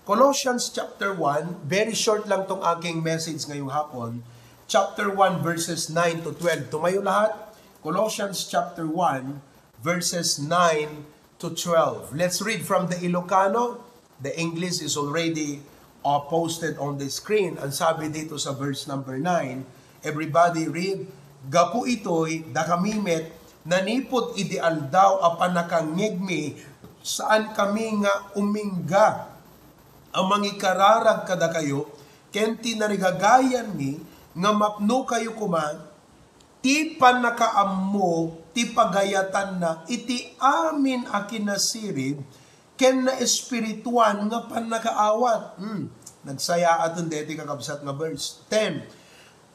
Colossians chapter 1, very short lang tong aking message ngayong hapon. Chapter 1 verses 9 to 12. Tumayo lahat. Colossians chapter 1 verses 9 to 12. Let's read from the Ilocano. The English is already posted on the screen. Ang sabi dito sa verse number 9, everybody read, "Gapu ito'y dakamimet, nanipot ideal daw apan nakangigmi, saan kami nga umingga, ang mangikararag kada kayo, kenti narigagayan mi, nga mapno kayo kuman, ti panakaammo, ti pagayatan na, iti amin akinasirib, ken na espirituan nga panakaawat." Nagsaya aton deti kakabsat nga verse 10.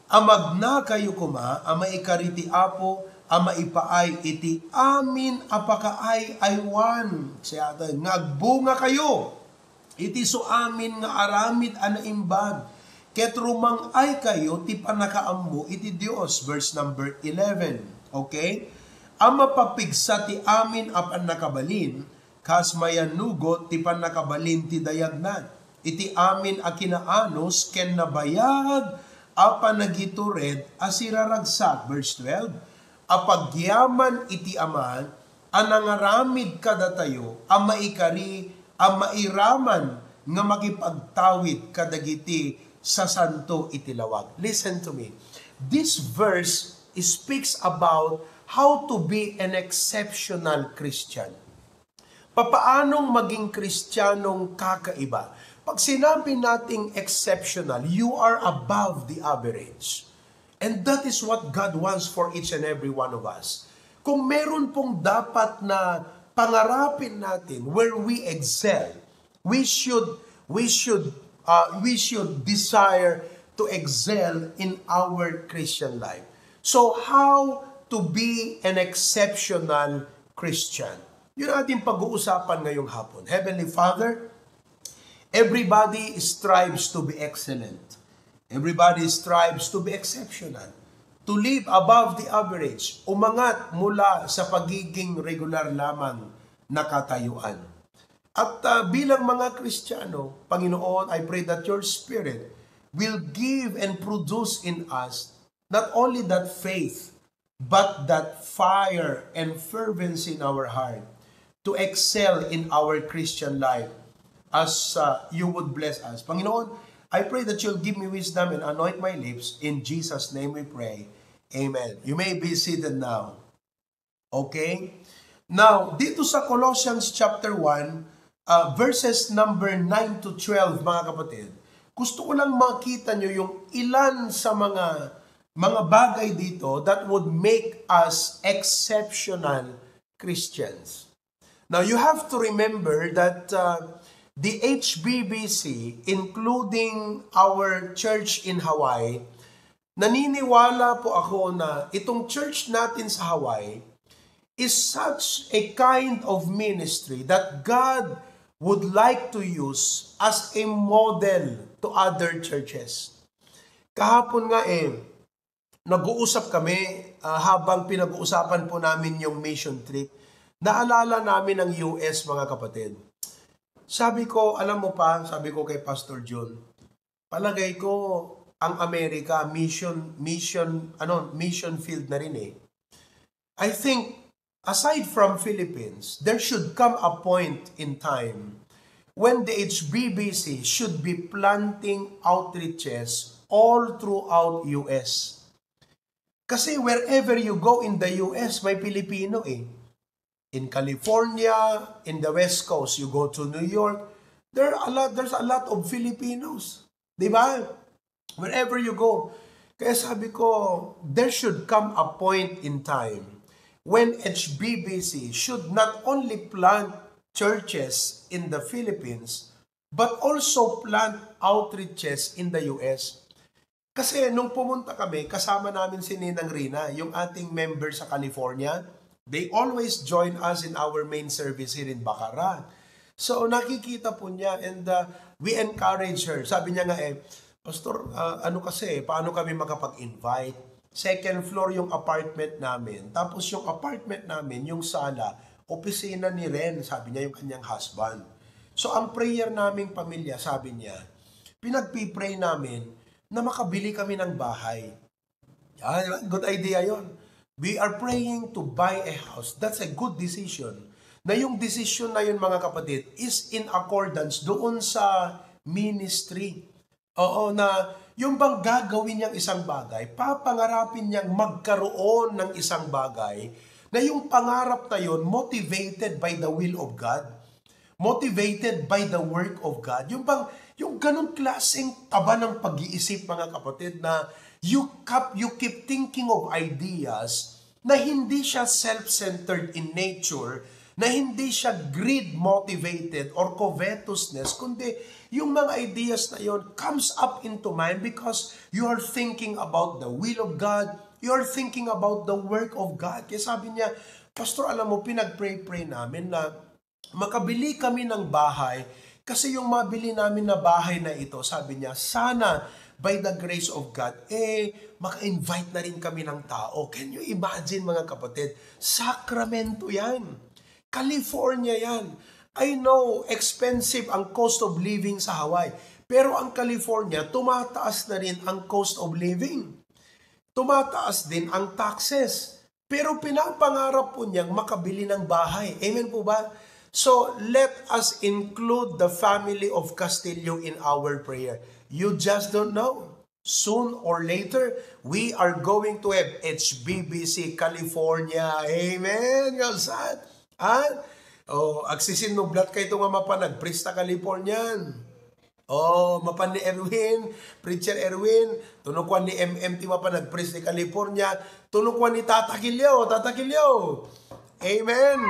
"Amagna kayo kuma, ama ikariti apo, ama ipaay iti amin apakaay aywan." Siya aton, "Ngagbunga kayo, iti so amin nga aramid anaimbag, ket rumang ay kayo ti panakaammo iti Dios." Verse number 11. Okay? "Ama papigsa ti amin apan nakabalin, kas mayanugot ti panakabalin ti dayagnan. Iti amin a kinaanos ken nabayag apan nagitured asiraragsak." Verse 12. "Apagyaman iti aman, anangaramid kada tayo, ang maikari, ang mairaman, nga makipagtawid kadagiti sa santo iti lawag." Listen to me. This verse speaks about how to be an exceptional Christian. Papaanong maging Kristiyanong kakaiba? Pag sinabi nating exceptional, you are above the average. And that is what God wants for each and every one of us. Kung meron pong dapat na pangarapin natin where we excel, we should desire to excel in our Christian life. So how to be an exceptional Christian? Yun ating pag-uusapan ngayong hapon. Heavenly Father, everybody strives to be excellent. Everybody strives to be exceptional. To live above the average. Umangat mula sa pagiging regular lamang na katayuan. At bilang mga Kristiyano, Panginoon, I pray that your Spirit will give and produce in us not only that faith, but that fire and fervency in our heart to excel in our Christian life as you would bless us. Panginoon, I pray that you'll give me wisdom and anoint my lips. In Jesus' name we pray. Amen. You may be seated now. Okay? Now, dito sa Colossians chapter 1, verses number 9 to 12, mga kapatid, gusto ko lang makita nyo yung ilan sa mga bagay dito that would make us exceptional Christians. Now, you have to remember that the HBBC, including our church in Hawaii, naniniwala po ako na itong church natin sa Hawaii is such a kind of ministry that God would like to use as a model to other churches. Kahapon nga nag-uusap kami habang pinag-uusapan po namin yung mission trip. Naalala namin ang US, mga kapatid. Sabi ko, alam mo pa, sabi ko kay Pastor John, palagay ko ang Amerika mission field na rin I think aside from Philippines, there should come a point in time when the HBBC should be planting outreaches all throughout US. Kasi wherever you go in the US, may Pilipino In California, in the West Coast, you go to New York, there's a lot of Filipinos. Di ba? Wherever you go. Kaya sabi ko, there should come a point in time when HBBC should not only plant churches in the Philippines, but also plant outreaches in the US. Kasi nung pumunta kami, kasama namin si Ninang Rina, yung ating member sa California. They always join us in our main service here in Bacaran. So nakikita po niya and we encourage her. Sabi niya nga Pastor, paano kami makapag-invite? Second floor yung apartment namin. Tapos yung apartment namin, yung sala, opisina ni Ren, sabi niya yung kanyang husband. So ang prayer naming pamilya, sabi niya, pinagpipray namin na makabili kami ng bahay. Yan, good idea yon. We are praying to buy a house. That's a good decision. Na yung decision na yun mga kapatid is in accordance doon sa ministry. Oo, na yung bang gagawin niyang isang bagay, papangarapin niyang magkaroon ng isang bagay na yung pangarap na yun motivated by the will of God, motivated by the work of God. Yung bang, yung ganong klaseng taba ng pag-iisip mga kapatid na you keep thinking of ideas na hindi siya self-centered in nature, na hindi siya greed-motivated or covetousness, kundi yung mga ideas na yon comes up into mind because you are thinking about the will of God, you are thinking about the work of God. Kaya sabi niya, Pastor, alam mo, pinag-pray namin na makabili kami ng bahay kasi yung mabili namin na bahay na ito, sabi niya, sana by the grace of God, maka-invite na rin kami ng tao. Can you imagine mga kapatid? Sacramento yan. California yan. I know, expensive ang cost of living sa Hawaii. Pero ang California, tumataas na rin ang cost of living. Tumataas din ang taxes. Pero pinapangarap po niyang makabili ng bahay. Amen po ba? So, let us include the family of Castillo in our prayer. You just don't know. Soon or later, we are going to have HBBC California. Amen. Galsat. Agsisinublat kayo ito nga mapanag. Prista Californian. Mapan ni Erwin, Preacher Erwin, tunukwan ni MMT mapanag, Prista California, tunukwan ni Tata Kilyo. Amen.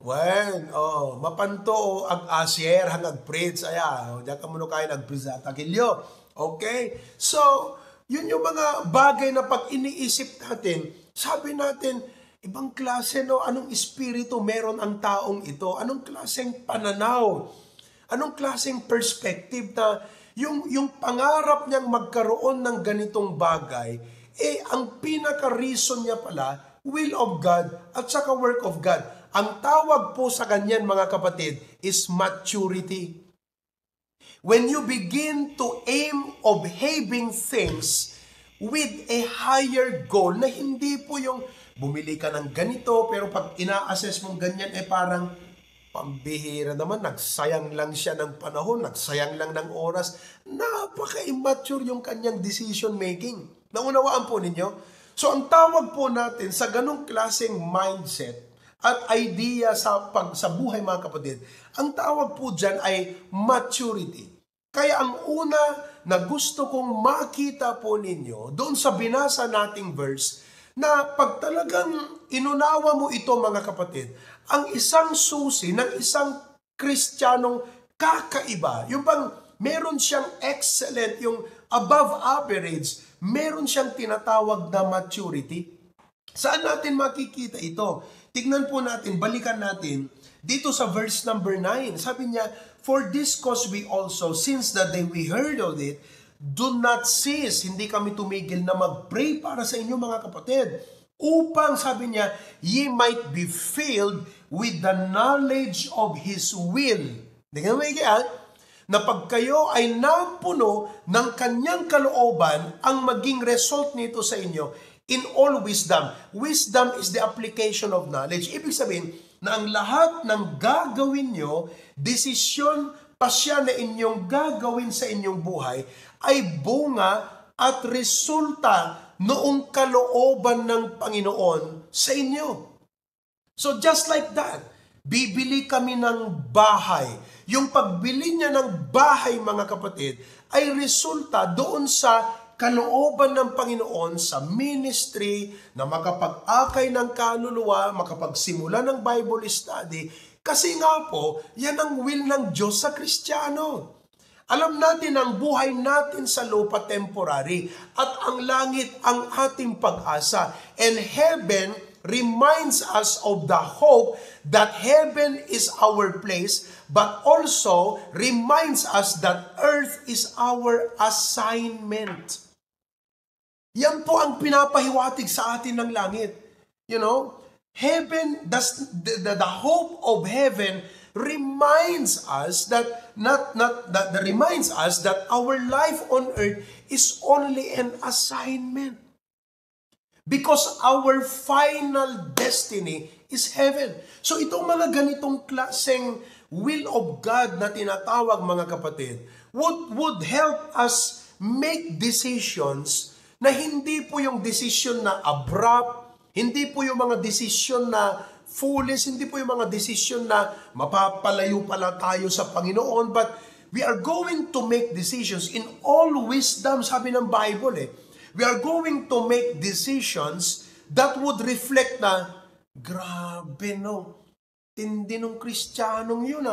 Well, mapanto ag asyer hangag preach aya. Diyan ka muna kayo nag-preach sa Takilyo. Okay? So, yun yung mga bagay na pag iniisip natin, sabi natin, ibang klase, no? Anong espiritu meron ang taong ito? Anong klaseng pananaw? Anong klaseng perspective na yung pangarap niyang magkaroon ng ganitong bagay, ang pinaka-reason niya pala, will of God at saka work of God. Ang tawag po sa ganyan mga kapatid is maturity. When you begin to aim of having things with a higher goal na hindi po yung bumili ka ng ganito pero pag ina-assess mong ganyan parang pambihira naman, nagsayang lang siya ng panahon, nagsayang lang ng oras. Napaka-immature yung kanyang decision making. Naunawaan po ninyo? So ang tawag po natin sa ganong klaseng mindset at idea sa buhay mga kapatid, ang tawag po dyan ay maturity. Kaya ang una na gusto kong makita po ninyo doon sa binasa nating verse, na pag talagang inunawa mo ito mga kapatid, ang isang susi ng isang Kristiyanong kakaiba, yung bang meron siyang excellent, yung above average, meron siyang tinatawag na maturity. Saan natin makikita ito? Tignan po natin, balikan natin dito sa verse number 9. Sabi niya, for this cause we also, since the day we heard of it, do not cease. Hindi kami tumigil na mag-pray para sa inyo mga kapatid. Upang, sabi niya, ye might be filled with the knowledge of His will. Tingnan mo yan, na pag kayo ay napuno ng kanyang kalooban, ang maging result nito sa inyo, in all wisdom. Wisdom is the application of knowledge. Ibig sabihin na ang lahat ng gagawin nyo, desisyon, pasya na inyong gagawin sa inyong buhay, ay bunga at resulta noong kalooban ng Panginoon sa inyo. So just like that, bibili kami ng bahay. Yung pagbili niya ng bahay mga kapatid, ay resulta doon sa kalooban ng Panginoon sa ministry na makapag-akay ng kaluluwa, makapagsimula ng Bible study, kasi nga po, yan ang will ng Diyos sa Kristiyano. Alam natin ang buhay natin sa lupa temporary at ang langit ang ating pag-asa. And heaven reminds us of the hope that heaven is our place, but also reminds us that earth is our assignment. Yan po ang pinapahiwatig sa atin ng langit. You know, heaven, the hope of heaven reminds us that reminds us that our life on earth is only an assignment. Because our final destiny is heaven. So itong mga ganitong klaseng will of God na tinatawag, mga kapatid, would help us make decisions na hindi po yung decision na abrupt, hindi po yung mga decision na foolish, hindi po yung mga decision na mapapalayo pala tayo sa Panginoon, but we are going to make decisions in all wisdom, sabi ng Bible We are going to make decisions that would reflect na, grabe no, tindi nung Kristiyanong yun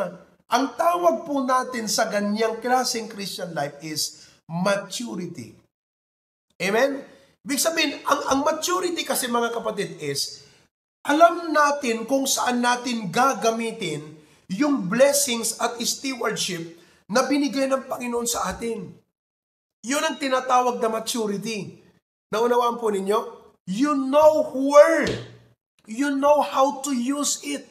Ang tawag po natin sa ganyang klaseng Christian life is maturity. Amen? Ibig sabihin, ang maturity kasi, mga kapatid, is alam natin kung saan natin gagamitin yung blessings at stewardship na binigay ng Panginoon sa atin. Yun ang tinatawag na maturity. Naunawaan po ninyo? You know where. You know how to use it.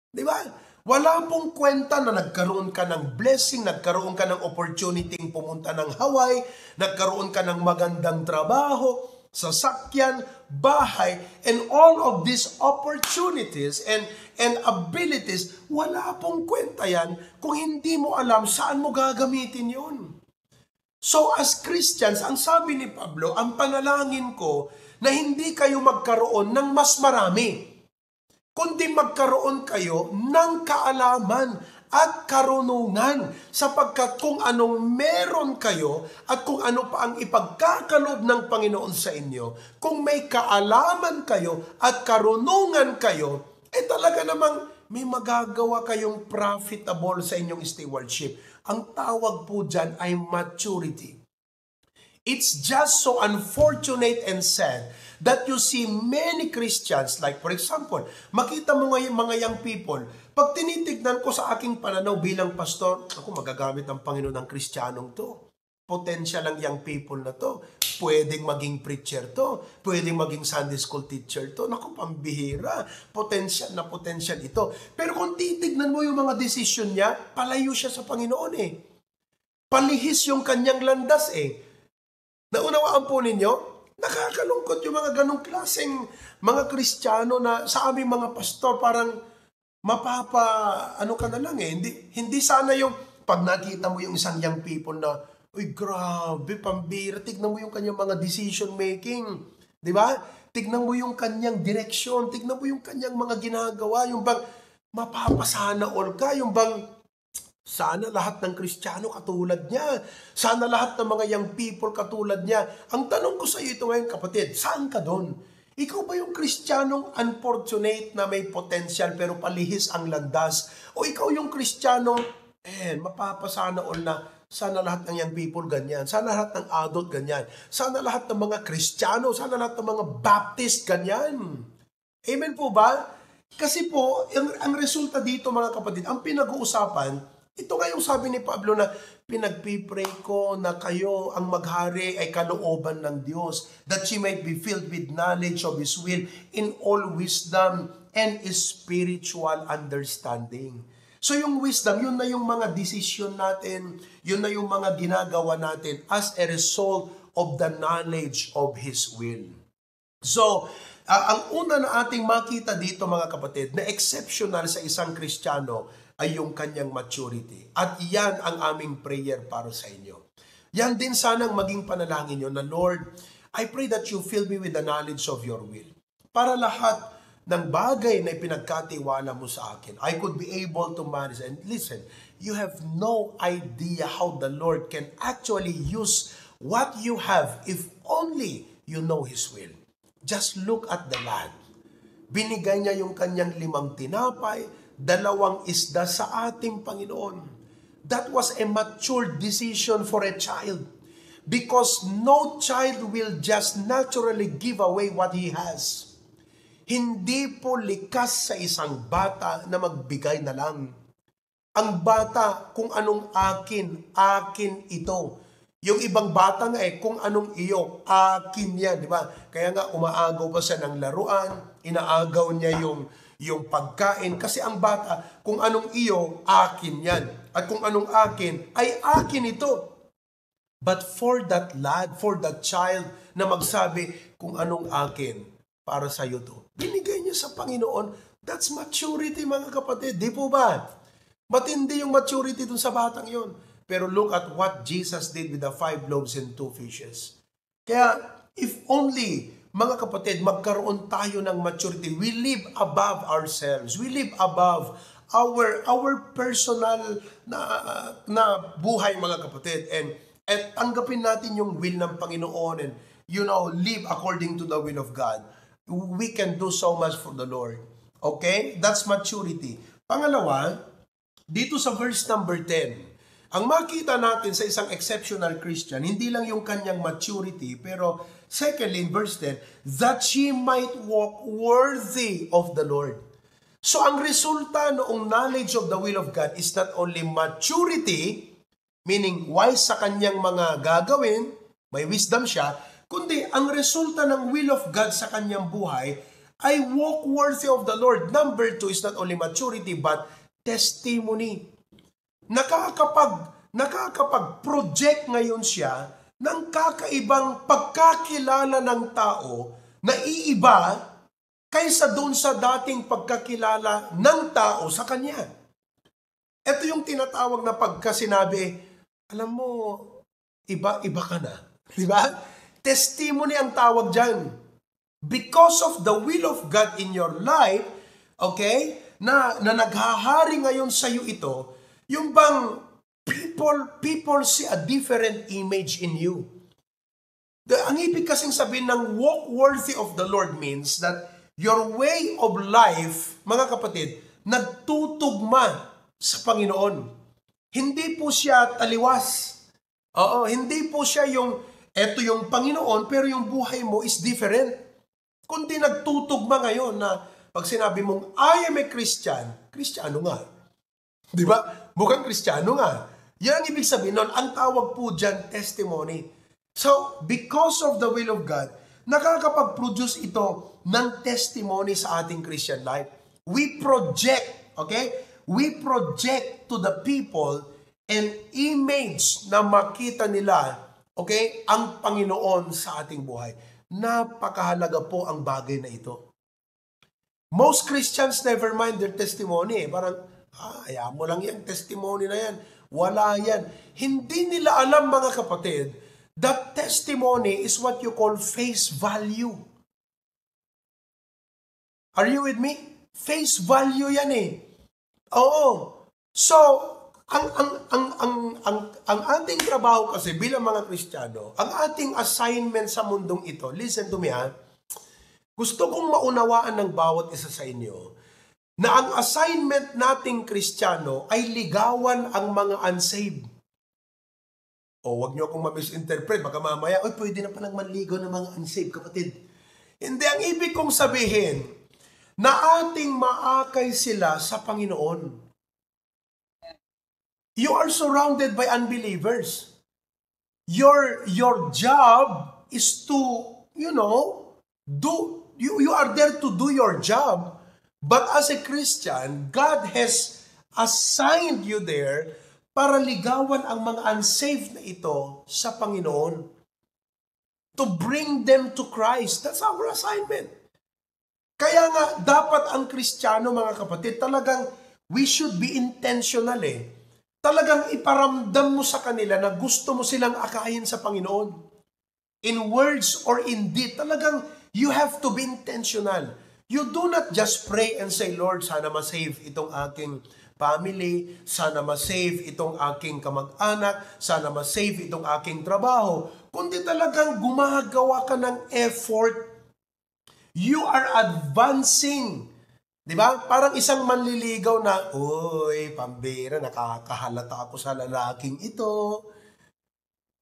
Di ba? Wala pong kwenta na nagkaroon ka ng blessing, nagkaroon ka ng opportunity pumunta ng Hawaii, nagkaroon ka ng magandang trabaho, sasakyan, bahay, and all of these opportunities and abilities, wala pong kwenta yan kung hindi mo alam saan mo gagamitin yun. So as Christians, ang sabi ni Pablo, ang panalangin ko na hindi kayo magkaroon ng mas marami, kundi magkaroon kayo ng kaalaman at karunungan sapagkat kung anong meron kayo at kung ano pa ang ipagkakalob ng Panginoon sa inyo, kung may kaalaman kayo at karunungan kayo, talaga namang may magagawa kayong profitable sa inyong stewardship. Ang tawag po dyan ay maturity. It's just so unfortunate and sad that you see many Christians, like for example, makita mo ngayon mga young people, pag tinitignan ko sa aking pananaw bilang pastor, ako magagamit ang Panginoon ng Kristiyanong to. Potential ang young people na to. Pwedeng maging preacher to. Pwedeng maging Sunday school teacher to. Naku, pambihira. Potential na potential ito. Pero kung titignan mo yung mga desisyon niya, palayo siya sa Panginoon Palihis yung kanyang landas Naunawaan po ninyo? Nakakalungkot yung mga ganong klaseng mga Kristiyano na sa aming mga pastor parang ano ka na lang Hindi sana yung pag nakita mo yung isang young people na, uy, grabe, pambira. Tignan mo yung kanyang mga decision making. Di ba? Tignan mo yung kanyang direksyon. Tignan mo yung kanyang mga ginagawa. Yung bang mapapasana all ka. Yung bang sana lahat ng Kristiyano katulad niya. Sana lahat ng mga young people katulad niya. Ang tanong ko sa iyo ito ngayon, kapatid, saan ka doon? Ikaw ba yung Kristiyanong unfortunate na may potential pero palihis ang landas? O ikaw yung Kristiyanong, mapapasana all na sana lahat ng young people ganyan. Sana lahat ng adult ganyan. Sana lahat ng mga Kristiyano, sana lahat ng mga Baptist ganyan. Amen po ba? Kasi po, ang resulta dito, mga kapatid, ang pinag-uusapan, ito nga yung sabi ni Pablo na pinagpipray ko na kayo ang maghari ay kalooban ng Diyos, that she might be filled with knowledge of His will in all wisdom and spiritual understanding. So yung wisdom, yun na yung mga decision natin, yun na yung mga ginagawa natin as a result of the knowledge of His will. So, ang una na ating makita dito, mga kapatid, na exceptional sa isang Kristiyano ay yung kanyang maturity. At iyan ang aming prayer para sa inyo. Yan din sanang maging panalangin nyo na, Lord, I pray that you fill me with the knowledge of your will. Para lahat ng bagay na ipinagkatiwala mo sa akin, I could be able to manage. And listen, you have no idea how the Lord can actually use what you have if only you know His will. Just look at the land. Binigay niya yung kanyang 5 tinapay, 2 isda sa ating Panginoon. That was a mature decision for a child. Because no child will just naturally give away what he has. Hindi po likas sa isang bata na magbigay na lang. Ang bata, kung anong akin, akin ito. Yung ibang bata nga kung anong iyo, akin yan, di ba? Kaya nga umaagaw pa siya ng laruan, inaagaw niya yung yung pagkain. Kasi ang bata, kung anong iyo, akin yan. At kung anong akin, ay akin ito. But for that lad, for that child na magsabi kung anong akin, para sa iyo to, binigay niya sa Panginoon. That's maturity, mga kapatid. Di po ba? Matindi yung maturity dun sa batang yon. Pero look at what Jesus did with the 5 loaves and 2 fishes. Kaya, if only, mga kapatid, magkaroon tayo ng maturity. We live above ourselves. We live above our personal na buhay, mga kapatid. And tanggapin natin yung will ng Panginoon and, live according to the will of God. We can do so much for the Lord. Okay? That's maturity. Pangalawa, dito sa verse number 10, ang makita natin sa isang exceptional Christian, hindi lang yung kanyang maturity, pero secondly, in verse 10, that she might walk worthy of the Lord. So ang resulta noong knowledge of the will of God is not only maturity, meaning wise sa kanyang mga gagawin, may wisdom siya, kundi ang resulta ng will of God sa kanyang buhay ay walk worthy of the Lord. Number 2 is not only maturity but testimony. Nakakapag-project ngayon siya ng kakaibang pagkakilala ng tao na iiba kaysa doon sa dating pagkakilala ng tao sa kanya. Ito yung tinatawag na pagkasinabi, alam mo, iba ka na. Di ba? Testimony ang tawag dyan. Because of the will of God in your life, okay, na naghahari ngayon sa iyo ito, yung bang people see a different image in you. Ang ibig kasing sabihin ng walk worthy of the Lord means that your way of life, mga kapatid, nagtutugma sa Panginoon. Hindi po siya taliwas. Hindi po siya eto yung Panginoon, pero yung buhay mo is different. Kundi nagtutugma ngayon na pag sinabi mong, I am a Christian, Kristiyano nga. Di ba? Mukhang Kristiyano nga. Yan ang ibig sabihin nun. Ang tawag po dyan, testimony. So, because of the will of God, nakakapag-produce ito ng testimony sa ating Christian life. We project, okay? We project to the people an image na makita nila, okay, ang Panginoon sa ating buhay. Napakahalaga po ang bagay na ito. Most Christians never mind their testimony. Parang, hayaan mo lang yung testimony na yan. Wala yan. Hindi nila alam, mga kapatid, that testimony is what you call face value. Are you with me? Face value yan eh. Oo. So, ang ating trabaho kasi bilang mga Kristiyano, ang ating assignment sa mundong ito, listen to me ha, gusto kong maunawaan ng bawat isa sa inyo, na ang assignment nating Kristiyano ay ligawan ang mga unsaved. O, wag niyo akong ma-misinterpret, baka mamaya, pwede na palang manligaw ng mga unsaved, kapatid. Hindi, ang ibig kong sabihin, na ating maakay sila sa Panginoon. You are surrounded by unbelievers. Your job is to, you are there to do your job. But as a Christian, God has assigned you there para ligawan ang mga unsaved na ito sa Panginoon. To bring them to Christ. That's our assignment. Kaya nga, dapat ang Kristiyano, mga kapatid, talagang we should be intentional eh. Talagang iparamdam mo sa kanila na gusto mo silang akayin sa Panginoon. In words or in deed, talagang you have to be intentional. You do not just pray and say, Lord, sana ma-save itong aking family, sana ma-save itong aking kamag-anak, sana ma-save itong aking trabaho. Kundi talagang gumagawa ka ng effort. You are advancing. Di ba? Parang isang manliligaw na, uy, pambira, nakakahalata ako sa lalaking ito.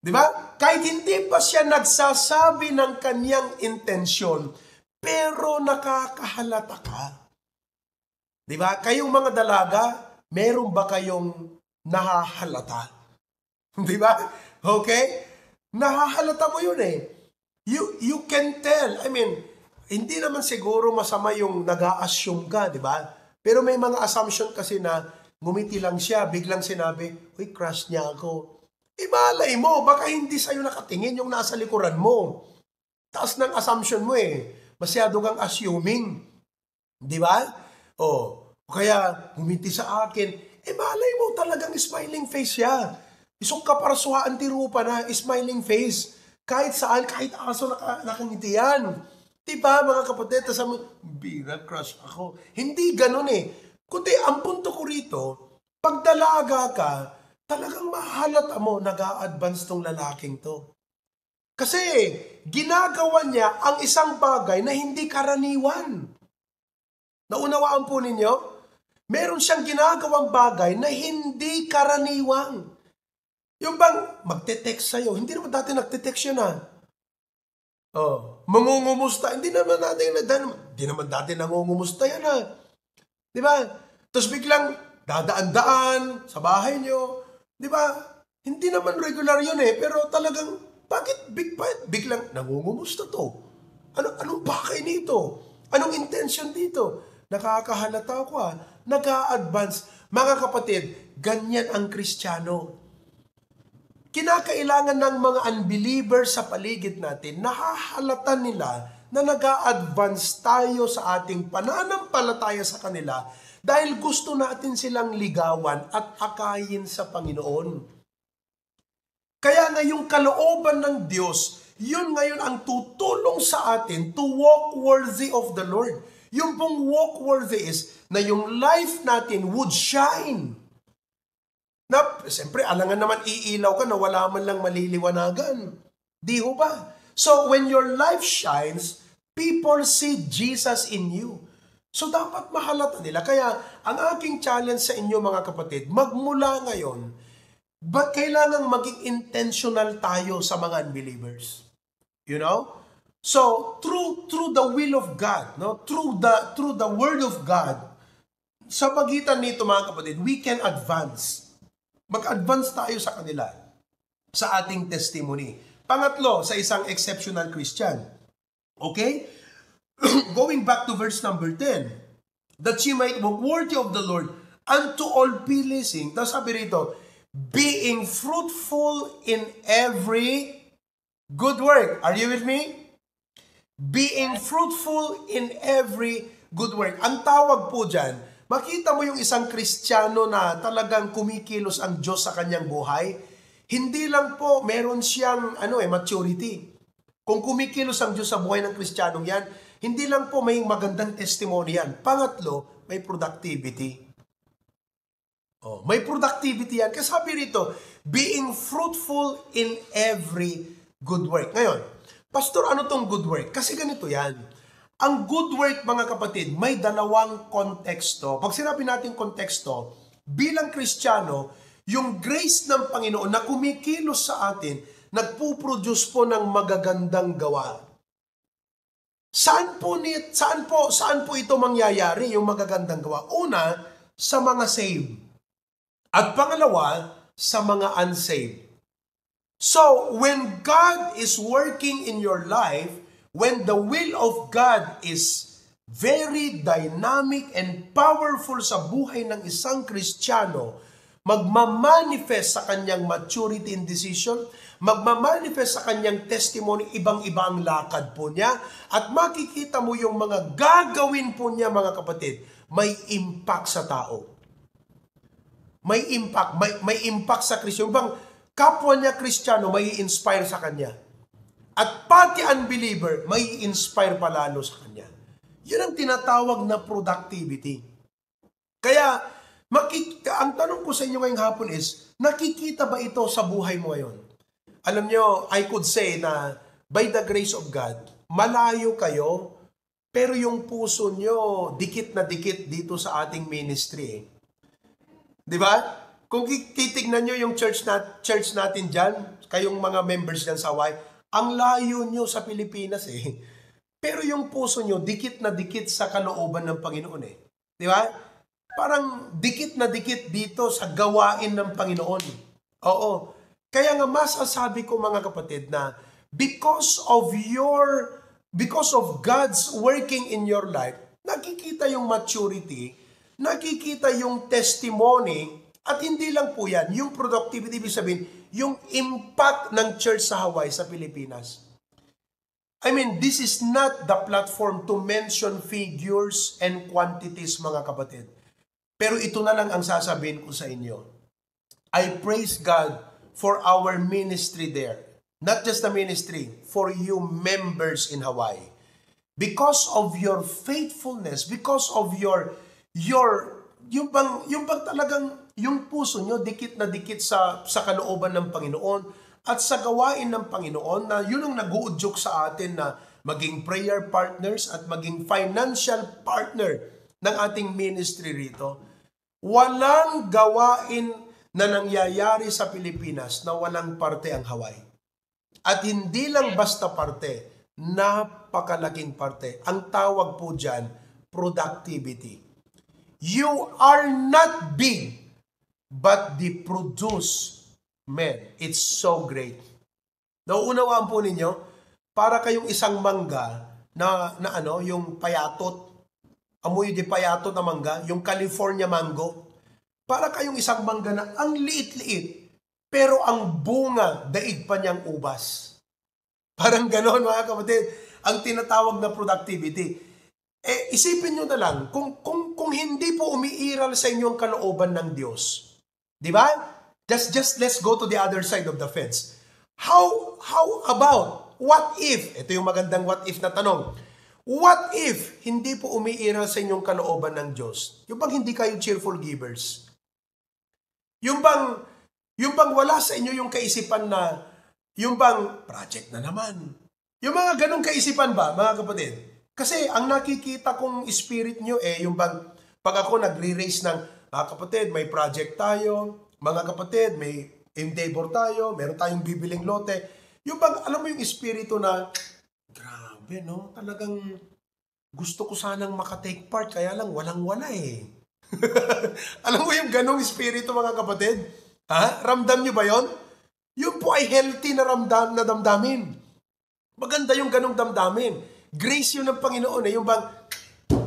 Di ba? Kahit hindi pa siya nagsasabi ng kanyang intensyon, pero nakakahalata ka. Di ba? Kayong mga dalaga, meron ba kayong nahahalata? Di ba? Okay? Nahahalata mo yun eh. You can tell. I mean, hindi naman siguro masama yung nag-a-assume ka, di ba? Pero may mga assumption kasi na ngumiti lang siya, biglang sinabi, uy, crush niya ako. Malay mo, baka hindi sa'yo nakatingin yung nasa likuran mo. Taas ng assumption mo eh. Masyado kang assuming. Di ba? O kaya ngumiti sa akin, malay mo talagang smiling face siya. Isong kaparsuhaan tirupa na smiling face. Kahit saan, kahit aso nakangiti yan. Diba mga kapatid, sabi mo, bira, crush ako. Hindi ganun eh. Kundi ang punto ko rito, pag dalaga ka, talagang mahalata mo, nag-a-advance tong lalaking to. Kasi ginagawa niya ang isang bagay na hindi karaniwan. Naunawaan po ninyo? Meron siyang ginagawang bagay na hindi karaniwan. Yung bang magte-text sa'yo, hindi naman dati nagte-text yun mangungumusta. Hindi naman dati nangungumusta yan Di ba? Tapos biglang dadaan-daan sa bahay nyo. Di ba? Hindi naman regular yun pero talagang, bakit biglang nangungumusta to? Anong bakay nito? Anong intention dito? Nakakahalata ko nag-a-advance. Mga kapatid, ganyan ang Kristiyano. Kinakailangan ng mga unbelievers sa paligid natin, nahahalata nila na nag-a-advance tayo sa ating pananampalataya sa kanila dahil gusto natin silang ligawan at akayin sa Panginoon. Kaya ngayong kalooban ng Diyos, yun ngayon ang tutulong sa atin to walk worthy of the Lord. Yung pong walk worthy is na yung life natin would shine. Siyempre, alangan naman iilaw ka na wala man lang maliliwanagan. Di ho ba? So, when your life shines, people see Jesus in you. So, dapat mahalata nila. Kaya, ang aking challenge sa inyo mga kapatid, magmula ngayon, kailangang maging intentional tayo sa mga unbelievers. You know? So, through the will of God, through the word of God, sa pagitan nito mga kapatid, we can advance. Mag-advance tayo sa kanila sa ating testimony. Pangatlo, sa isang exceptional Christian. Okay? Going back to verse number 10. That she might walk worthy of the Lord unto all pleasing. Tapos sabi rito, being fruitful in every good work. Are you with me? Being fruitful in every good work. Ang tawag po dyan, makita mo yung isang Kristiyano na talagang kumikilos ang Diyos sa kanyang buhay. Hindi lang po meron siyang maturity. Kung kumikilos ang Diyos sa buhay ng Kristiyanong yan, hindi lang po may magandang testimony yan. Pangatlo, may productivity. May productivity yan. Kasi sabi rito, being fruitful in every good work. Ngayon, Pastor, ano tong good work? Kasi ganito yan. Ang good work, mga kapatid, may dalawang konteksto. Pag sinabi natin konteksto, bilang Kristiyano, yung grace ng Panginoon na kumikilos sa atin, nagpuproduce po ng magagandang gawa. Saan po ito mangyayari, yung magagandang gawa? Una, sa mga saved. At pangalawa, sa mga unsaved. So, when God is working in your life, when the will of God is very dynamic and powerful sa buhay ng isang Kristiyano, magmamanifest sa kanyang maturity in decision, magmamanifest sa kanyang testimony, ibang-iba ang lakad po niya, at makikita mo yung mga gagawin po niya, mga kapatid, may impact sa tao. May impact sa Kristiyano. Bang kapwa niya Kristiyano, may inspire sa kanya. At pati unbeliever, may inspire palalo sa kanya. Yun ang tinatawag na productivity. Kaya, ang tanong ko sa inyo ngayong hapon is, nakikita ba ito sa buhay mo ngayon? Alam nyo, I could say na, by the grace of God, malayo kayo, pero yung puso nyo, dikit na dikit dito sa ating ministry. Di ba? Kung titignan nyo yung church natin dyan, kayong mga members dyan sa Hawaii, ang layo nyo sa Pilipinas Pero yung puso nyo, dikit na dikit sa kalooban ng Panginoon Di ba? Parang dikit na dikit dito sa gawain ng Panginoon. Oo. Kaya nga masasabi ko mga kapatid na because of your because of God's working in your life, nakikita yung maturity, nakikita yung testimony, at hindi lang po yan, yung productivity, ibig sabihin, yung impact ng church sa Hawaii, sa Pilipinas. I mean, this is not the platform to mention figures and quantities, mga kapatid. Pero ito na lang ang sasabihin ko sa inyo. I praise God for our ministry there. Not just the ministry, for you members in Hawaii. Because of your faithfulness, because of yung bang talagang, yung puso nyo, dikit na dikit sa kalooban ng Panginoon, at sa gawain ng Panginoon, na yun ang nag-uudyok sa atin na maging prayer partners at maging financial partner ng ating ministry rito. Walang gawain na nangyayari sa Pilipinas na walang parte ang Hawaii. At hindi lang basta parte, napakalaking parte. Ang tawag po dyan, productivity. You are not big, but the produce, man, it's so great. Nauunawaan po ninyo, para kayong isang mangga na yung payatot, amoy di payatot na mangga, yung California mango. Para kayong isang mangga na ang liit-liit, pero ang bunga, daig pa niyang ubas. Parang gano'n, mga kapatid, ang tinatawag na productivity. Isipin nyo na lang, kung hindi po umiiral sa inyo ang kalooban ng Diyos, di ba? Just let's go to the other side of the fence. How about, what if, ito yung magandang what if na tanong, what if hindi po umiiral sa inyong kalooban ng Diyos? Yung bang hindi kayo cheerful givers? Yung bang wala sa inyo yung kaisipan na, yung bang project na naman? Yung mga ganong kaisipan ba, mga kapatid? Kasi ang nakikita kong spirit nyo yung bang, pag ako nagre-raise ng, mga kapatid, may project tayo, mga kapatid, may endeavor tayo, meron tayong bibiling lote. Yung bang, alam mo yung espiritu na, grabe, no? Talagang gusto ko sanang makatake part, kaya lang walang-wala eh. Alam mo yung ganong espiritu, mga kapatid? Ha? Ramdam nyo ba yon? Yun po ay healthy na damdamin. Maganda yung ganong damdamin. Grace yun ng Panginoon eh. Yung bang,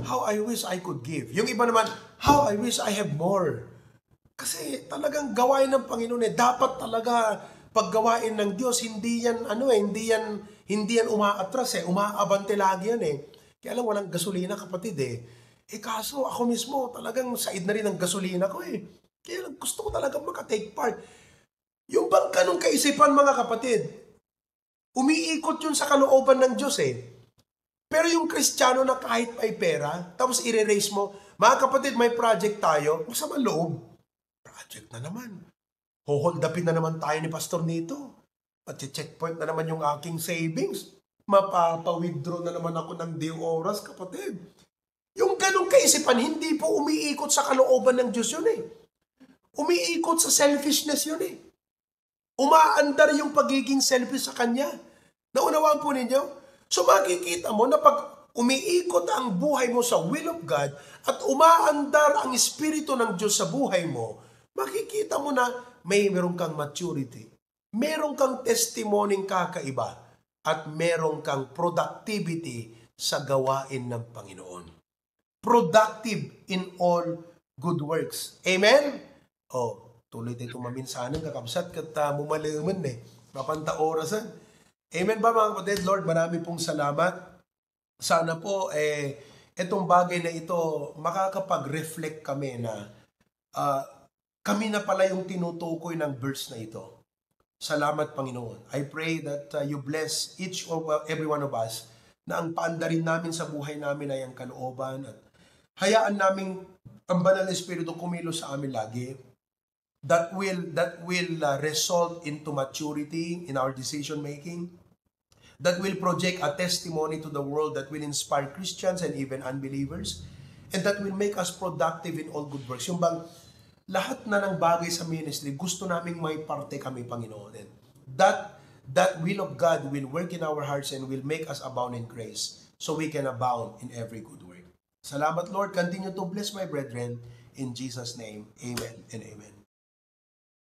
how I wish I could give. Yung iba naman, how I wish I have more. Kasi talagang gawain ng Panginoon eh. Dapat talaga paggawain ng Diyos, hindi yan umaatras eh. Umaabante lagi yan eh. Kaya lang walang gasolina, kapatid eh. Kaso ako mismo, talagang said na rin ang gasolina ko eh. Kaya lang gusto ko talagang makatake part. Yung bang kanong kaisipan, mga kapatid, umiikot yun sa kalooban ng Diyos eh. Pero yung Kristiyano na kahit may pera, tapos i-raise mo, mga kapatid, may project tayo, masama loob. Project na naman. Hold upin na naman tayo ni Pastor nito. Pati-checkpoint na naman yung aking savings. Mapapa-withdraw na naman ako ng di oras, kapatid. Yung ganong kaisipan, hindi po umiikot sa kalooban ng Diyos yun eh. Umiikot sa selfishness yun eh. Umaandar yung pagiging selfish sa Kanya. Naunawaan po ninyo? So makikita mo na pag umiikot ang buhay mo sa will of God at umaandar ang Espiritu ng Diyos sa buhay mo, makikita mo na meron kang maturity, meron kang testimonying kakaiba, at meron kang productivity sa gawain ng Panginoon. Productive in all good works. Amen? Tuloy tayo maminsanan, kakabsat, mumaliman eh. Mapanta orasan. Amen ba, mga kapatid? Lord, marami pong salamat. Sana po, itong bagay na ito, makakapag-reflect kami na kami na pala yung tinutukoy ng verse na ito. Salamat, Panginoon. I pray that you bless each or every one of us na ang paandarin namin sa buhay namin ay ang kalooban at hayaan namin ang banal na Espiritu kumilos sa amin lagi. That will result into maturity in our decision making. That will project a testimony to the world that will inspire Christians and even unbelievers. And that will make us productive in all good works. Yung bang lahat na ng bagay sa ministry, gusto naming may parte kami, Panginoon. And that will of God will work in our hearts and will make us abound in grace so we can abound in every good work. Salamat, Lord. Continue to bless my brethren. In Jesus' name, amen and amen.